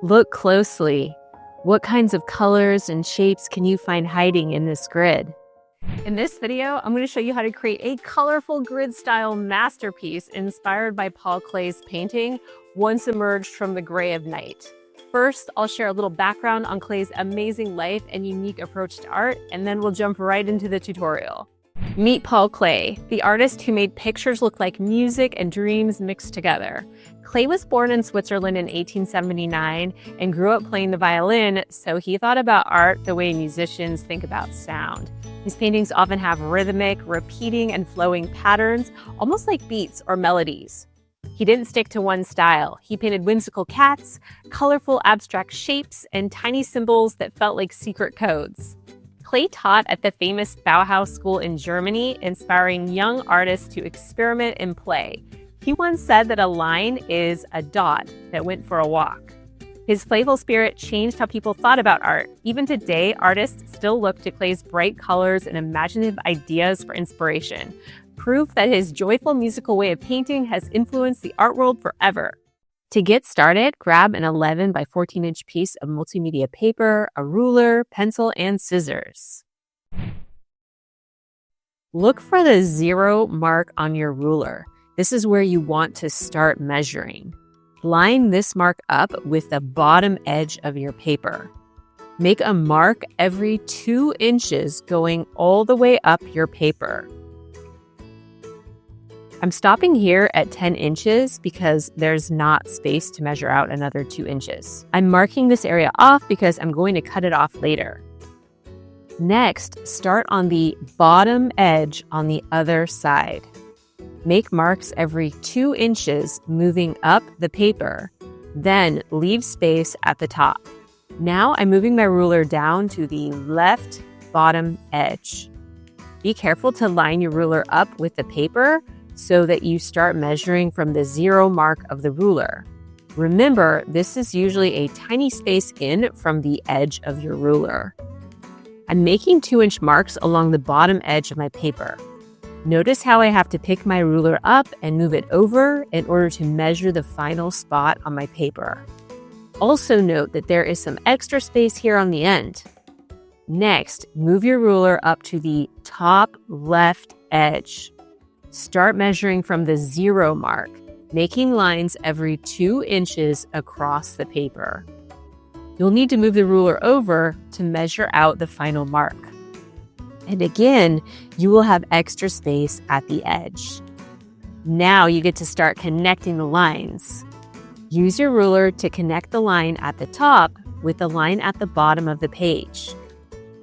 Look closely. What kinds of colors and shapes can you find hiding in this grid? In this video, I'm going to show you how to create a colorful grid-style masterpiece inspired by Paul Klee's painting, Once Emerged from the Gray of Night. First, I'll share a little background on Klee's amazing life and unique approach to art, and then we'll jump right into the tutorial. Meet Paul Klee, the artist who made pictures look like music and dreams mixed together. Klee was born in Switzerland in 1879 and grew up playing the violin, so he thought about art the way musicians think about sound. His paintings often have rhythmic, repeating, and flowing patterns, almost like beats or melodies. He didn't stick to one style. He painted whimsical cats, colorful abstract shapes, and tiny symbols that felt like secret codes. Klee taught at the famous Bauhaus school in Germany, inspiring young artists to experiment and play. He once said that a line is a dot that went for a walk. His playful spirit changed how people thought about art. Even today, artists still look to Klee's bright colors and imaginative ideas for inspiration, proof that his joyful musical way of painting has influenced the art world forever. To get started, grab an 11 by 14-inch piece of multimedia paper, a ruler, pencil, and scissors. Look for the 0 mark on your ruler. This is where you want to start measuring. Line this mark up with the bottom edge of your paper. Make a mark every 2 inches going all the way up your paper. I'm stopping here at 10 inches because there's not space to measure out another 2 inches. I'm marking this area off because I'm going to cut it off later. Next, start on the bottom edge on the other side. Make marks every 2 inches moving up the paper, then leave space at the top. Now I'm moving my ruler down to the left bottom edge. Be careful to line your ruler up with the paper so that you start measuring from the 0 mark of the ruler. Remember, this is usually a tiny space in from the edge of your ruler. I'm making 2-inch marks along the bottom edge of my paper. Notice how I have to pick my ruler up and move it over in order to measure the final spot on my paper. Also note that there is some extra space here on the end. Next, move your ruler up to the top left edge. Start measuring from the 0 mark, making lines every 2 inches across the paper. You'll need to move the ruler over to measure out the final mark. And again, you will have extra space at the edge. Now you get to start connecting the lines. Use your ruler to connect the line at the top with the line at the bottom of the page.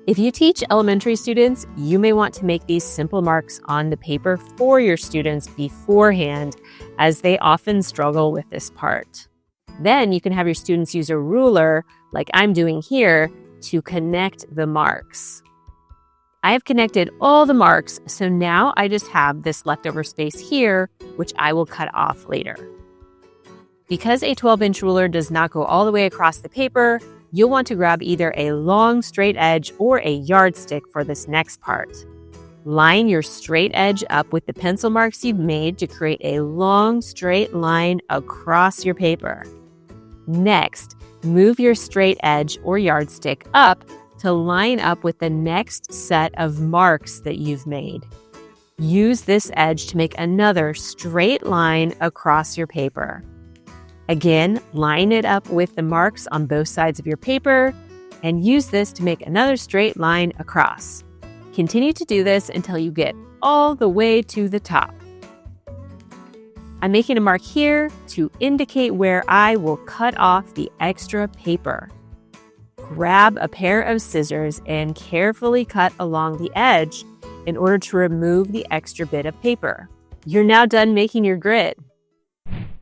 If you teach elementary students, you may want to make these simple marks on the paper for your students beforehand, as they often struggle with this part. Then you can have your students use a ruler, like I'm doing here, to connect the marks. I have connected all the marks, so now I just have this leftover space here, which I will cut off later. Because a 12-inch ruler does not go all the way across the paper, you'll want to grab either a long straight edge or a yardstick for this next part. Line your straight edge up with the pencil marks you've made to create a long straight line across your paper. Next, move your straight edge or yardstick up to line up with the next set of marks that you've made. Use this edge to make another straight line across your paper. Again, line it up with the marks on both sides of your paper and use this to make another straight line across. Continue to do this until you get all the way to the top. I'm making a mark here to indicate where I will cut off the extra paper. Grab a pair of scissors and carefully cut along the edge in order to remove the extra bit of paper. You're now done making your grid.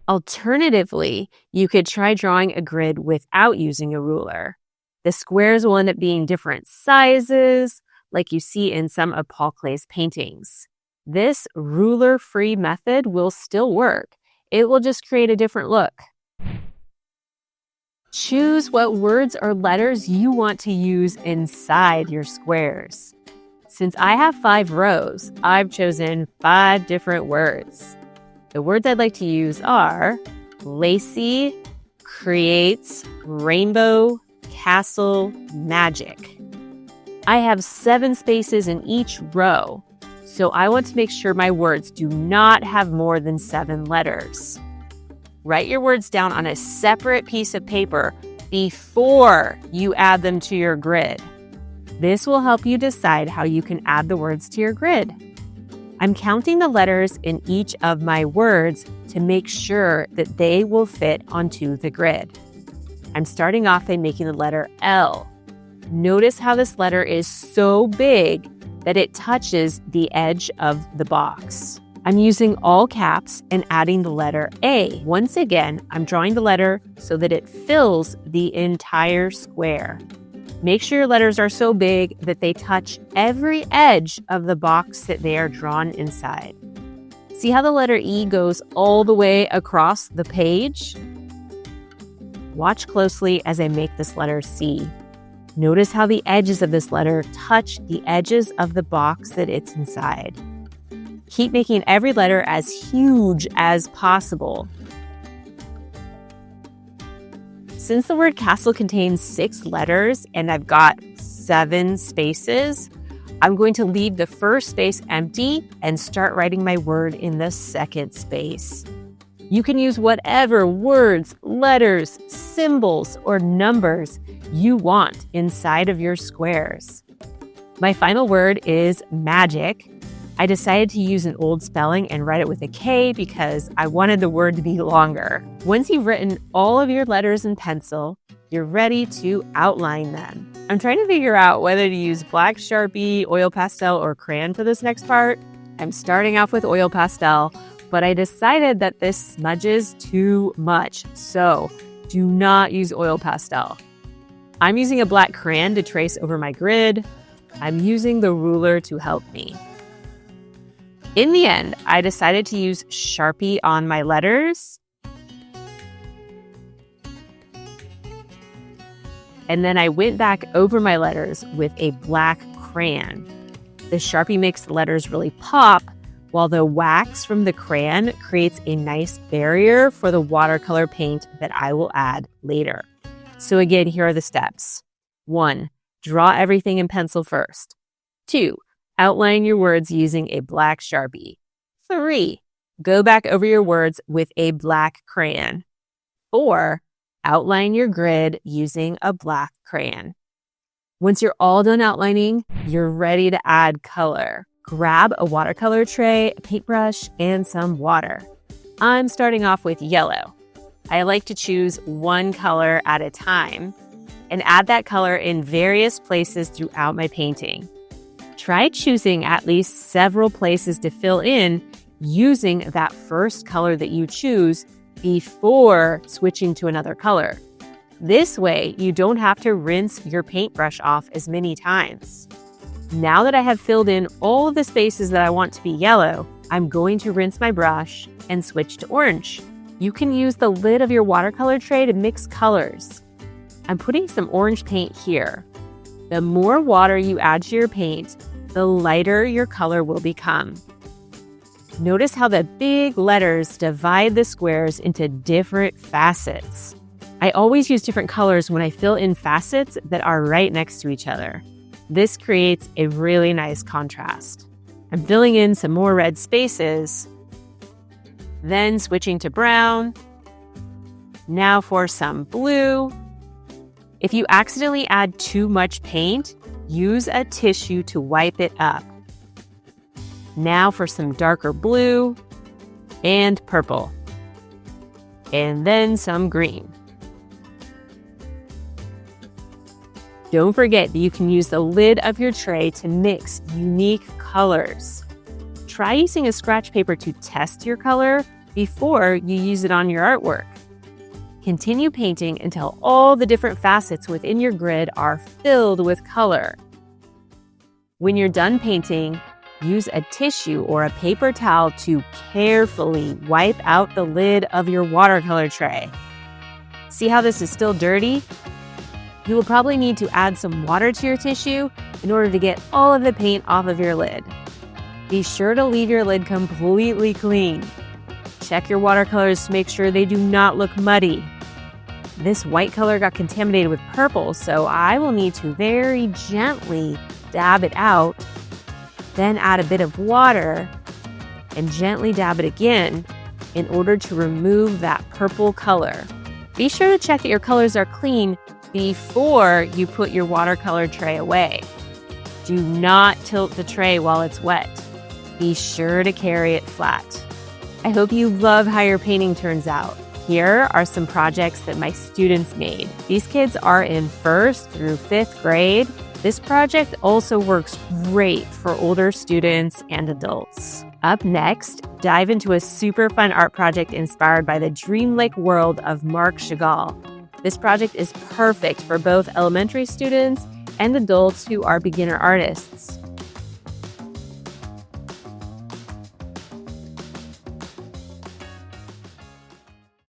Alternatively, you could try drawing a grid without using a ruler. The squares will end up being different sizes, like you see in some of Paul Klee's paintings. This ruler-free method will still work. It will just create a different look. Choose what words or letters you want to use inside your squares. Since I have 5 rows, I've chosen 5 different words. The words I'd like to use are lacy, creates rainbow castle magic. I have 7 spaces in each row, so I want to make sure my words do not have more than 7 letters. Write your words down on a separate piece of paper before you add them to your grid. This will help you decide how you can add the words to your grid. I'm counting the letters in each of my words to make sure that they will fit onto the grid. I'm starting off by making the letter L. Notice how this letter is so big that it touches the edge of the box. I'm using all caps and adding the letter A. Once again, I'm drawing the letter so that it fills the entire square. Make sure your letters are so big that they touch every edge of the box that they are drawn inside. See how the letter E goes all the way across the page? Watch closely as I make this letter C. Notice how the edges of this letter touch the edges of the box that it's inside. Keep making every letter as huge as possible. Since the word castle contains 6 letters and I've got 7 spaces, I'm going to leave the first space empty and start writing my word in the second space. You can use whatever words, letters, symbols, or numbers you want inside of your squares. My final word is magic. I decided to use an old spelling and write it with a K because I wanted the word to be longer. Once you've written all of your letters in pencil, you're ready to outline them. I'm trying to figure out whether to use black Sharpie, oil pastel, or crayon for this next part. I'm starting off with oil pastel, but I decided that this smudges too much, so do not use oil pastel. I'm using a black crayon to trace over my grid. I'm using the ruler to help me. In the end, I decided to use Sharpie on my letters. And then I went back over my letters with a black crayon. The Sharpie makes the letters really pop, while the wax from the crayon creates a nice barrier for the watercolor paint that I will add later. So again, here are the steps. 1, draw everything in pencil first. 2, outline your words using a black Sharpie. 3, go back over your words with a black crayon. 4, outline your grid using a black crayon. Once you're all done outlining, you're ready to add color. Grab a watercolor tray, a paintbrush, and some water. I'm starting off with yellow. I like to choose one color at a time and add that color in various places throughout my painting. Try choosing at least several places to fill in using that first color that you choose before switching to another color. This way, you don't have to rinse your paintbrush off as many times. Now that I have filled in all of the spaces that I want to be yellow, I'm going to rinse my brush and switch to orange. You can use the lid of your watercolor tray to mix colors. I'm putting some orange paint here. The more water you add to your paint, the lighter your color will become. Notice how the big letters divide the squares into different facets. I always use different colors when I fill in facets that are right next to each other. This creates a really nice contrast. I'm filling in some more red spaces, then switching to brown. Now for some blue. If you accidentally add too much paint, use a tissue to wipe it up. Now for some darker blue and purple, and then some green. Don't forget that you can use the lid of your tray to mix unique colors. Try using a scratch paper to test your color before you use it on your artwork. Continue painting until all the different facets within your grid are filled with color. When you're done painting, use a tissue or a paper towel to carefully wipe out the lid of your watercolor tray. See how this is still dirty? You will probably need to add some water to your tissue in order to get all of the paint off of your lid. Be sure to leave your lid completely clean. Check your watercolors to make sure they do not look muddy. This white color got contaminated with purple, so I will need to very gently dab it out, then add a bit of water and gently dab it again in order to remove that purple color. Be sure to check that your colors are clean before you put your watercolor tray away. Do not tilt the tray while it's wet. Be sure to carry it flat. I hope you love how your painting turns out. Here are some projects that my students made. These kids are in 1st through 5th grade. This project also works great for older students and adults. Up next, dive into a super fun art project inspired by the dreamlike world of Marc Chagall. This project is perfect for both elementary students and adults who are beginner artists.